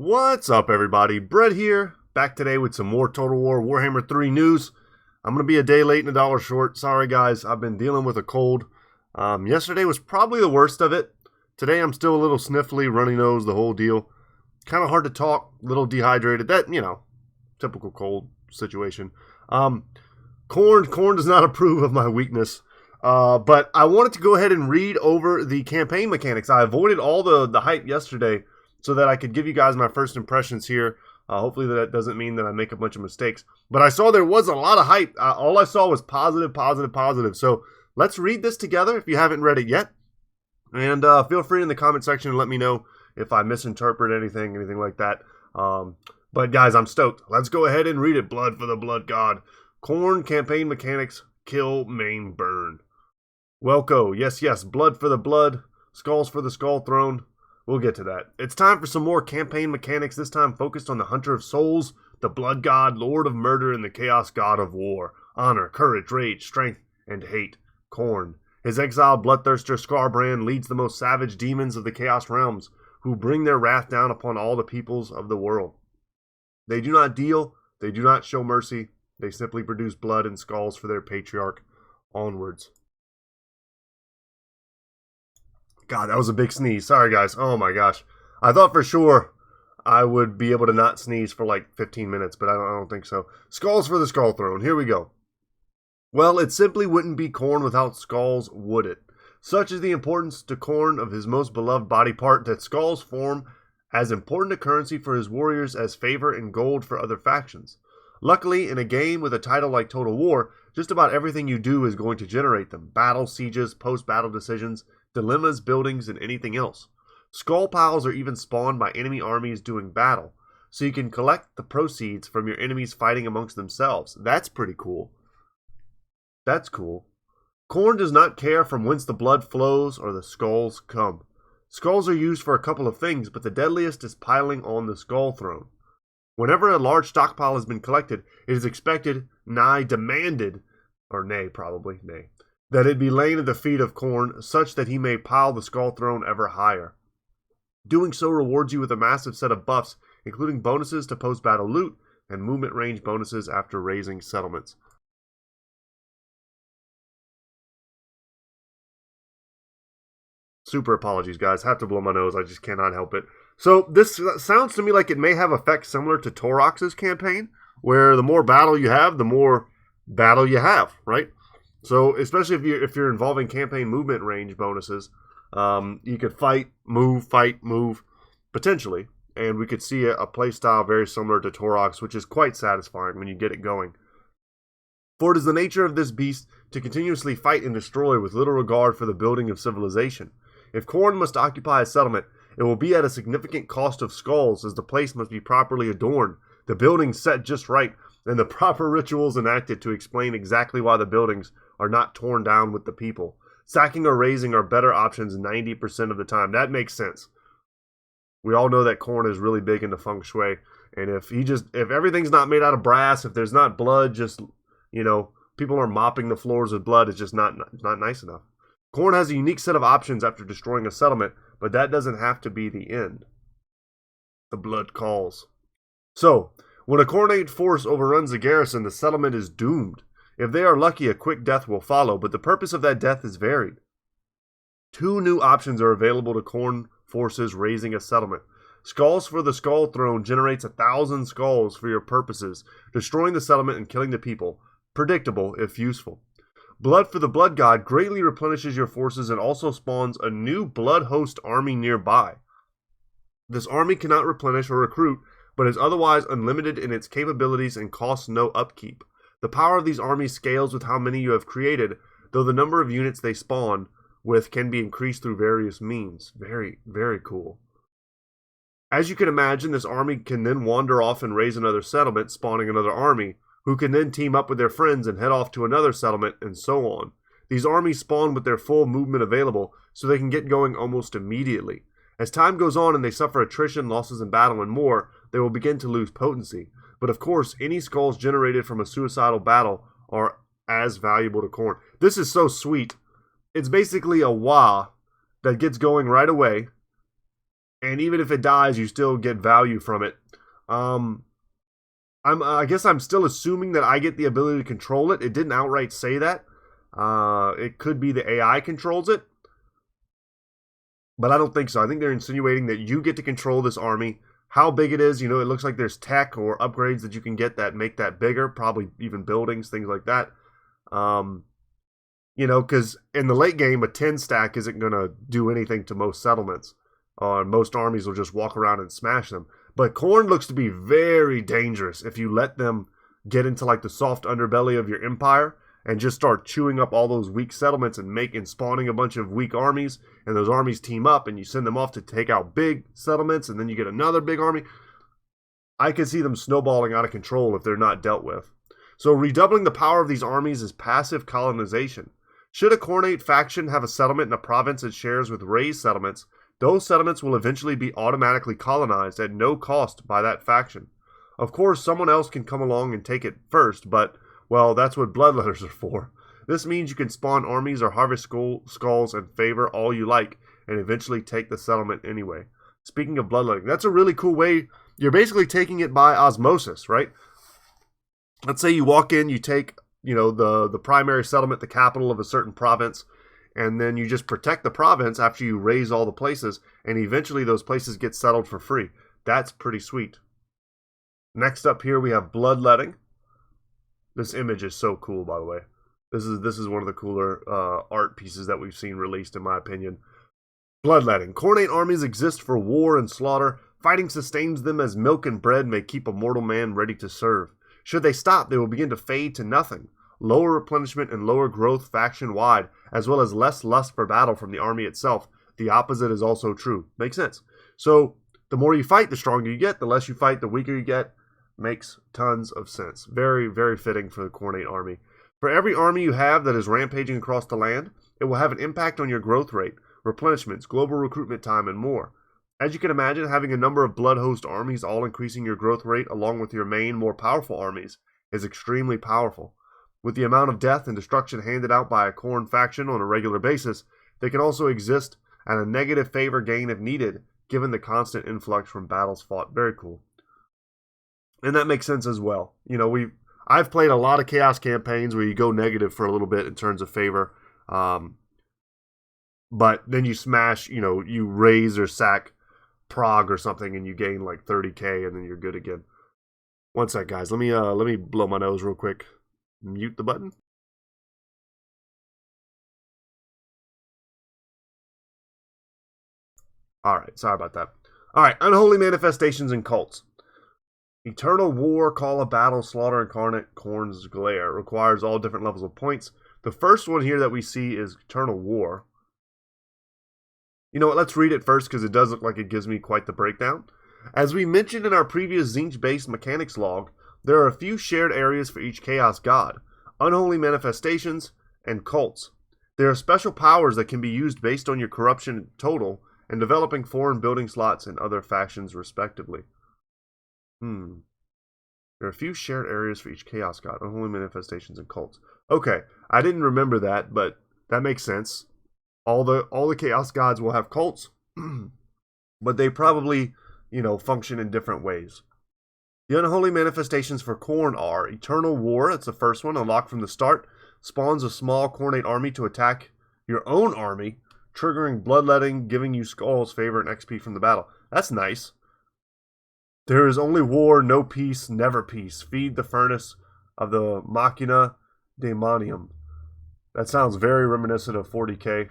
What's up, everybody? Brett here, back today with some more Total War Warhammer 3 news. I'm going to be a day late and a dollar short. Sorry, guys. I've been dealing with a cold. Yesterday was probably the worst of it. Today, I'm still a little sniffly, runny nose, the whole deal. Kind of hard to talk, a little dehydrated. That, typical cold situation. Khorne does not approve of my weakness. But I wanted to go ahead and read over the campaign mechanics. I avoided all the hype yesterday so that I could give you guys my first impressions here. Hopefully that doesn't mean that I make a bunch of mistakes. But I saw there was a lot of hype. All I saw was positive, positive, positive. So let's read this together if you haven't read it yet. And feel free in the comment section to let me know if I misinterpret anything like that. But guys, I'm stoked. Let's go ahead and read it. Blood for the Blood God. Khorne campaign mechanics. Kill, maim, burn. Welco. Yes. Blood for the Blood. Skulls for the Skull Throne. We'll get to that. It's time for some more campaign mechanics, this time focused on the Hunter of Souls, the Blood God, Lord of Murder, and the Chaos God of War. Honor, courage, rage, strength, and hate. Khorne. His exiled bloodthirster Scarbrand leads the most savage demons of the Chaos Realms, who bring their wrath down upon all the peoples of the world. They do not deal, they do not show mercy, they simply produce blood and skulls for their patriarch. Onwards. God, that was a big sneeze. Sorry, guys. Oh, my gosh. I thought for sure I would be able to not sneeze for like 15 minutes, but I don't think so. Skulls for the Skull Throne. Here we go. Well, it simply wouldn't be Khorne without skulls, would it? Such is the importance to Khorne of his most beloved body part that skulls form as important a currency for his warriors as favor and gold for other factions. Luckily, in a game with a title like Total War, just about everything you do is going to generate them. Battles, sieges, post-battle decisions, dilemmas, buildings, and anything else. Skull piles are even spawned by enemy armies doing battle, so you can collect the proceeds from your enemies fighting amongst themselves. That's pretty cool. That's cool. Khorne does not care from whence the blood flows or the skulls come. Skulls are used for a couple of things, but the deadliest is piling on the Skull Throne. Whenever a large stockpile has been collected, it is expected, nigh demanded, or nay, that it be lain at the feet of Khorne, such that he may pile the Skull Throne ever higher. Doing so rewards you with a massive set of buffs, including bonuses to post-battle loot and movement range bonuses after raising settlements. Super apologies, guys. Have to blow my nose. I just cannot help it. So this sounds to me like it may have effects similar to Torox's campaign, where the more battle you have, the more battle you have, right? So especially if you're involving campaign movement range bonuses, you could fight, move, potentially, and we could see a play style very similar to Torox, which is quite satisfying when you get it going. For it is the nature of this beast to continuously fight and destroy with little regard for the building of civilization. If Khorne must occupy a settlement, it will be at a significant cost of skulls, as the place must be properly adorned, the buildings set just right, and the proper rituals enacted to explain exactly why the buildings are not torn down with the people. Sacking or razing are better options 90% of the time. That makes sense. We all know that Khorne is really big into feng shui, and if everything's not made out of brass, if there's not blood, just people are mopping the floors with blood, it's just not nice enough. Khorne has a unique set of options after destroying a settlement, but that doesn't have to be the end. The blood calls. So, when a Khornate force overruns the garrison, the settlement is doomed. If they are lucky, a quick death will follow, but the purpose of that death is varied. 2 new options are available to Khorne forces raising a settlement. Skulls for the Skull Throne generates 1,000 skulls for your purposes, destroying the settlement and killing the people. Predictable, if useful. Blood for the Blood God greatly replenishes your forces and also spawns a new Blood Host army nearby. This army cannot replenish or recruit, but is otherwise unlimited in its capabilities and costs no upkeep. The power of these armies scales with how many you have created, though the number of units they spawn with can be increased through various means. Very, very cool. As you can imagine, this army can then wander off and raise another settlement, spawning another army, who can then team up with their friends and head off to another settlement, and so on. These armies spawn with their full movement available, so they can get going almost immediately. As time goes on and they suffer attrition, losses in battle, and more, they will begin to lose potency. But of course, any skulls generated from a suicidal battle are as valuable to Khorne. This is so sweet. It's basically a Wa that gets going right away, And even if it dies, you still get value from it. I guess I'm still assuming that I get the ability to control it. It didn't outright say that. It could be the AI controls it, but I don't think so. I think they're insinuating that you get to control this army. How big it is, it looks like there's tech or upgrades that you can get that make that bigger, probably even buildings, things like that. Because in the late game, a 10 stack isn't going to do anything to most settlements. Most armies will just walk around and smash them. But Khorne looks to be very dangerous if you let them get into like the soft underbelly of your empire and just start chewing up all those weak settlements and spawning a bunch of weak armies, and those armies team up and you send them off to take out big settlements, and then you get another big army. I can see them snowballing out of control if they're not dealt with. So redoubling the power of these armies is passive colonization. Should a Khornate faction have a settlement in a province it shares with raised settlements, those settlements will eventually be automatically colonized at no cost by that faction. Of course, someone else can come along and take it first, but, well, that's what bloodletters are for. This means you can spawn armies or harvest skulls and favor all you like, and eventually take the settlement anyway. Speaking of bloodletting, that's a really cool way. You're basically taking it by osmosis, right? Let's say you walk in, you take, the primary settlement, the capital of a certain province, and then you just protect the province after you raise all the places, and eventually those places get settled for free. That's pretty sweet. Next up here we have Bloodletting. This image is so cool, by the way. This is one of the cooler art pieces that we've seen released, in my opinion. Bloodletting. Khornate armies exist for war and slaughter. Fighting sustains them as milk and bread may keep a mortal man ready to serve. Should they stop, they will begin to fade to nothing. Lower replenishment and lower growth faction-wide, as well as less lust for battle from the army itself. The opposite is also true. Makes sense. So, the more you fight, the stronger you get. The less you fight, the weaker you get. Makes tons of sense. Very, very fitting for the Khornate army. For every army you have that is rampaging across the land, it will have an impact on your growth rate, replenishments, global recruitment time, and more. As you can imagine, having a number of Bloodhost armies all increasing your growth rate along with your main, more powerful armies is extremely powerful. With the amount of death and destruction handed out by a Khorne faction on a regular basis, they can also exist at a negative favor gain if needed, given the constant influx from battles fought. Very cool. And that makes sense as well. I've played a lot of Chaos campaigns where you go negative for a little bit in terms of favor. But then you smash, you raise or sack Prague or something and you gain like 30k and then you're good again. One sec, guys. Let me blow my nose real quick. Mute the button. Alright, sorry about that. Alright, unholy manifestations and cults. Eternal War, Call of Battle, Slaughter Incarnate, Khorne's Glare. Requires all different levels of points. The first one here that we see is Eternal War. You know what, let's read it first because it does look like it gives me quite the breakdown. As we mentioned in our previous Tzeentch-based mechanics log, there are a few shared areas for each Chaos God, unholy manifestations, and cults. There are special powers that can be used based on your corruption total and developing foreign building slots in other factions respectively. There are a few shared areas for each Chaos God, unholy manifestations, and cults. Okay, I didn't remember that, but that makes sense. All the Chaos Gods will have cults, but they probably, function in different ways. The unholy manifestations for Khorne are Eternal War, that's the first one, unlocked from the start, spawns a small Khornate army to attack your own army, triggering Bloodletting, giving you skulls, favor, and XP from the battle. That's nice. There is only war, no peace, never peace. Feed the furnace of the Machina Daemonium. That sounds very reminiscent of 40k.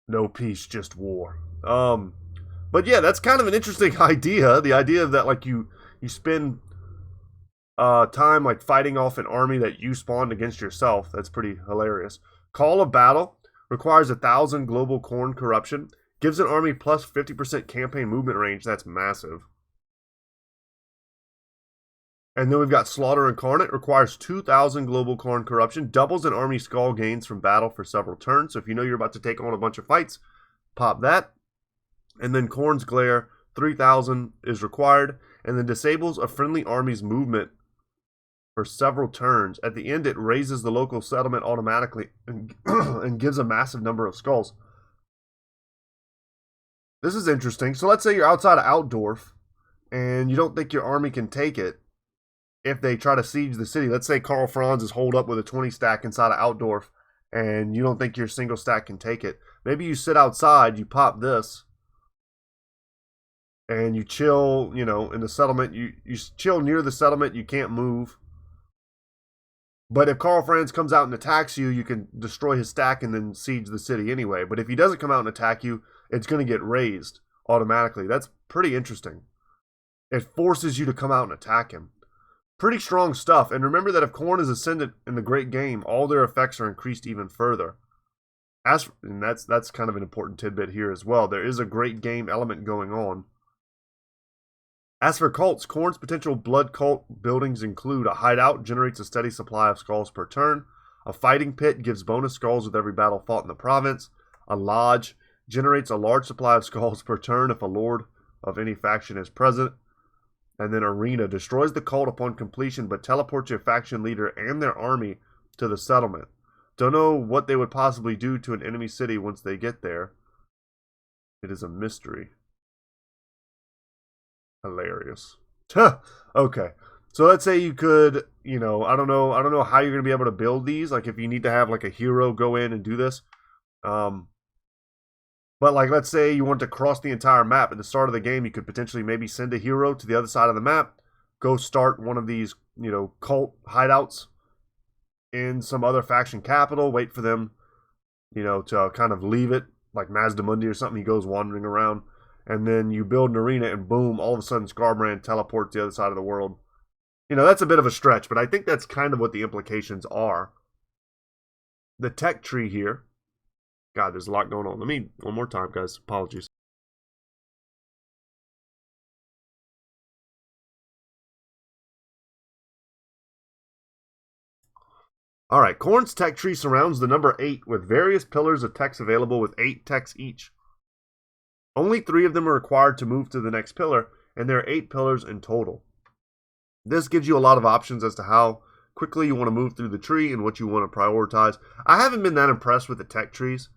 No peace, just war. But yeah, that's kind of an interesting idea. The idea that like you spend time like fighting off an army that you spawned against yourself. That's pretty hilarious. Call of Battle requires 1,000 global Khorne corruption. Gives an army plus 50% campaign movement range. That's massive. And then we've got Slaughter Incarnate. Requires 2,000 global Khorne corruption. Doubles an army skull gains from battle for several turns. So if you know you're about to take on a bunch of fights, pop that. And then Khorne's Glare, 3,000 is required. And then disables a friendly army's movement for several turns. At the end, it raises the local settlement automatically and, and gives a massive number of skulls. This is interesting. So let's say you're outside of Altdorf and you don't think your army can take it if they try to siege the city. Let's say Karl Franz is holed up with a 20 stack inside of Altdorf and you don't think your single stack can take it. Maybe you sit outside, you pop this, and you chill, you know, in the settlement. You chill near the settlement, you can't move. But if Karl Franz comes out and attacks you, you can destroy his stack and then siege the city anyway. But if he doesn't come out and attack you, it's going to get raised automatically. That's pretty interesting. It forces you to come out and attack him. Pretty strong stuff. And remember that if Khorne is ascendant in the Great Game, all their effects are increased even further. And that's kind of an important tidbit here as well. There is a Great Game element going on. As for cults, Khorne's potential blood cult buildings include a hideout, generates a steady supply of skulls per turn. A fighting pit gives bonus skulls with every battle fought in the province. A lodge generates a large supply of skulls per turn if a lord of any faction is present. And then Arena destroys the cult upon completion, but teleports your faction leader and their army to the settlement. Don't know what they would possibly do to an enemy city once they get there. It is a mystery. Hilarious. Okay. So let's say you could, you know, I don't know how you're going to be able to build these. Like if you need to have like a hero go in and do this. But like let's say you want to cross the entire map at the start of the game, you could potentially maybe send a hero to the other side of the map, go start one of these, you know, cult hideouts in some other faction capital, wait for them, you know, to kind of leave it, like Mazdamundi or something. He goes wandering around. And then you build an arena and boom, all of a sudden Skarbrand teleports to the other side of the world. You know, that's a bit of a stretch, but I think that's kind of what the implications are. The tech tree here. God, there's a lot going on. Let me, one more time, guys. Apologies. Alright, Khorne's tech tree surrounds the number 8 with various pillars of techs available with 8 techs each. Only 3 of them are required to move to the next pillar, and there are 8 pillars in total. This gives you a lot of options as to how quickly you want to move through the tree and what you want to prioritize. I haven't been that impressed with the tech trees.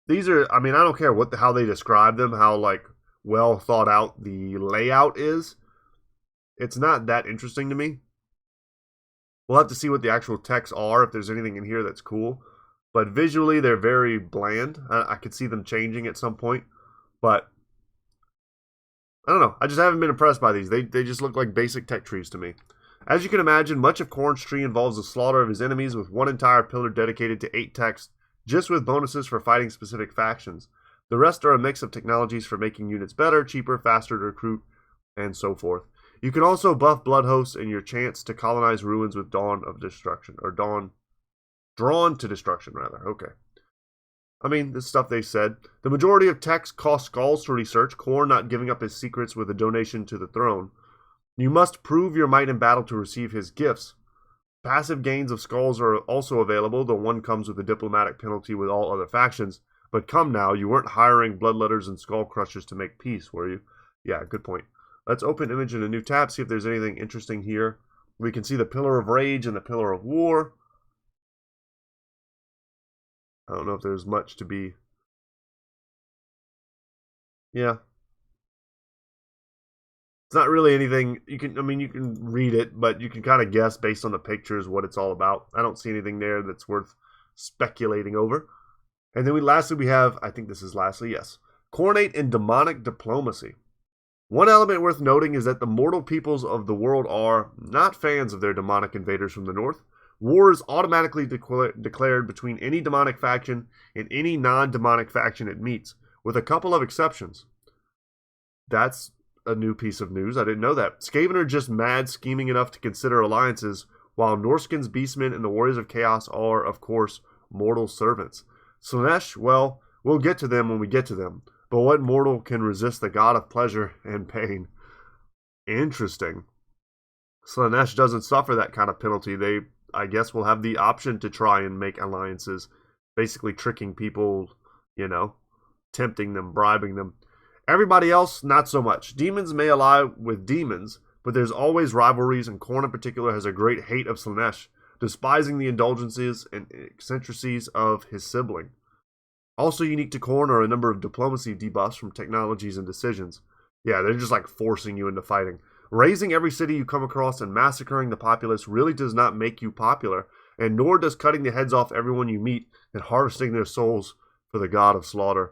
These are, I mean, I don't care how they describe them, how like well thought out the layout is. It's not that interesting to me. We'll have to see what the actual techs are, if there's anything in here that's cool. But visually, they're very bland. I could see them changing at some point. But, I don't know. I just haven't been impressed by these. They just look like basic tech trees to me. As you can imagine, much of Khorne's tree involves the slaughter of his enemies, with one entire pillar dedicated to 8 techs, just with bonuses for fighting specific factions. The rest are a mix of technologies for making units better, cheaper, faster to recruit, and so forth. You can also buff blood hosts and your chance to colonize ruins with Dawn of Destruction. Or Drawn to Destruction, rather. Okay. I mean, this stuff they said. The majority of techs cost skulls to research, Khorne not giving up his secrets with a donation to the throne. You must prove your might in battle to receive his gifts. Passive gains of skulls are also available, though one comes with a diplomatic penalty with all other factions. But come now, you weren't hiring bloodletters and skull crushers to make peace, were you? Yeah, good point. Let's open image in a new tab, see if there's anything interesting here. We can see the Pillar of Rage and the Pillar of War. I don't know if there's much to be... Yeah. It's not really anything, you can read it, but you can kind of guess based on the pictures what it's all about. I don't see anything there that's worth speculating over. And then lastly we have, I think this is lastly, yes, Coordinate and Demonic Diplomacy. One element worth noting is that the mortal peoples of the world are not fans of their demonic invaders from the north. War is automatically declared between any demonic faction and any non-demonic faction it meets, with a couple of exceptions. That's a new piece of news. I didn't know that. Skaven are just mad scheming enough to consider alliances, while Norskins, Beastmen, and the Warriors of Chaos are, of course, mortal servants. Slaanesh, well, we'll get to them when we get to them. But what mortal can resist the god of pleasure and pain? Interesting. Slaanesh doesn't suffer that kind of penalty. They, I guess, will have the option to try and make alliances. Basically tricking people, you know, tempting them, bribing them. Everybody else, not so much. Demons may ally with demons, but there's always rivalries, and Khorne in particular has a great hate of Slaanesh, despising the indulgences and eccentricities of his sibling. Also unique to Khorne are a number of diplomacy debuffs from technologies and decisions. Yeah, they're just like forcing you into fighting. Razing every city you come across and massacring the populace really does not make you popular, and nor does cutting the heads off everyone you meet and harvesting their souls for the god of slaughter.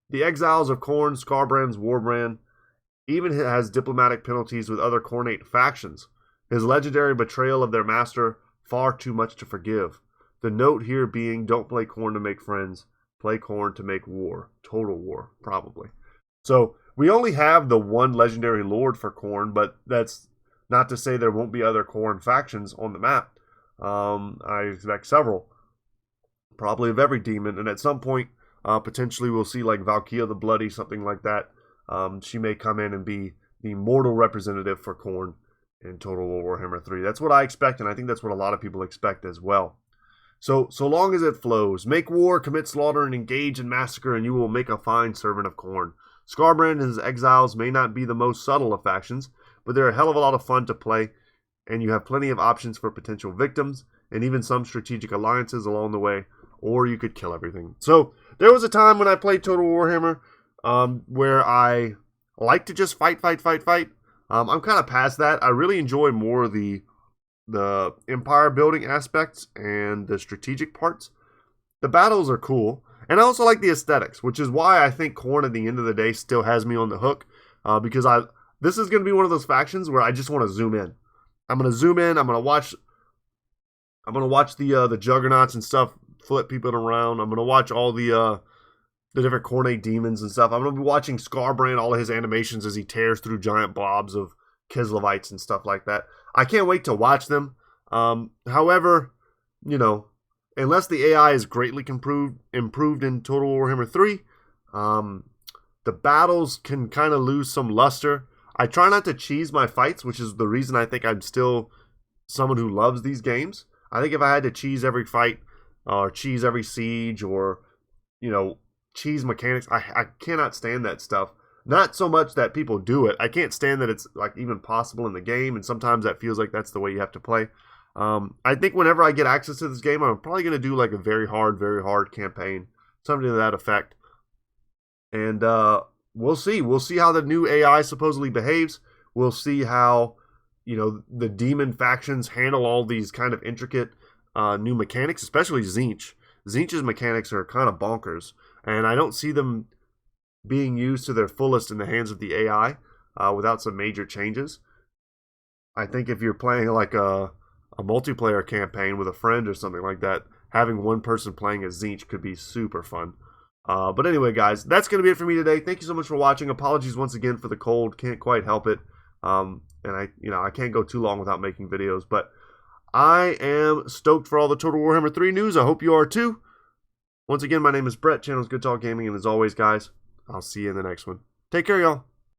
The exiles of Khorne, Skarbrand's warbrand, even has diplomatic penalties with other Khornate factions. His legendary betrayal of their master, far too much to forgive. The note here being, don't play Khorne to make friends, play Khorne to make war. Total war, probably. So, we only have the one legendary lord for Khorne, but that's not to say there won't be other Khorne factions on the map. I expect several. Probably of every demon, and at some point, potentially we'll see like Valkia the Bloody, something like that. She may come in and be the mortal representative for Khorne in Total War Warhammer 3. That's what I expect, and I think that's what a lot of people expect as well. So long as it flows, make war, commit slaughter, and engage in massacre, and you will make a fine servant of Khorne. Skarbrand and his exiles may not be the most subtle of factions, but they're a hell of a lot of fun to play, and you have plenty of options for potential victims, and even some strategic alliances along the way, or you could kill everything. So, there was a time when I played Total Warhammer where I like to just fight. I'm kind of past that. I really enjoy more the empire building aspects and the strategic parts. The battles are cool, and I also like the aesthetics, which is why I think Khorne at the end of the day still has me on the hook, because this is going to be one of those factions where I just want to zoom in. I'm going to zoom in. I'm going to watch the juggernauts and stuff flip people around. I'm going to watch all the different Khornate demons and stuff. I'm going to be watching Skarbrand, all of his animations as he tears through giant blobs of Kislevites and stuff like that. I can't wait to watch them. However, unless the AI is greatly improved in Total Warhammer 3, the battles can kind of lose some luster. I try not to cheese my fights, which is the reason I think I'm still someone who loves these games. I think if I had to cheese every fight, or cheese every siege, or, cheese mechanics, I cannot stand that stuff. Not so much that people do it. I can't stand that it's like even possible in the game, and sometimes that feels like that's the way you have to play. I think whenever I get access to this game, I'm probably going to do like a very hard campaign, something to that effect. And we'll see. We'll see how the new AI supposedly behaves. We'll see how, the demon factions handle all these kind of intricate new mechanics, especially Tzeentch. Tzeentch's mechanics are kind of bonkers, and I don't see them being used to their fullest in the hands of the AI without some major changes. I think if you're playing like a multiplayer campaign with a friend or something like that, having one person playing as Tzeentch could be super fun. But anyway, guys, that's going to be it for me today. Thank you so much for watching. Apologies once again for the cold. Can't quite help it. And I can't go too long without making videos, but I am stoked for all the Total Warhammer 3 news. I hope you are too. Once again, my name is Brett. Channel's Goodtalk Gaming, and as always, guys, I'll see you in the next one. Take care, y'all.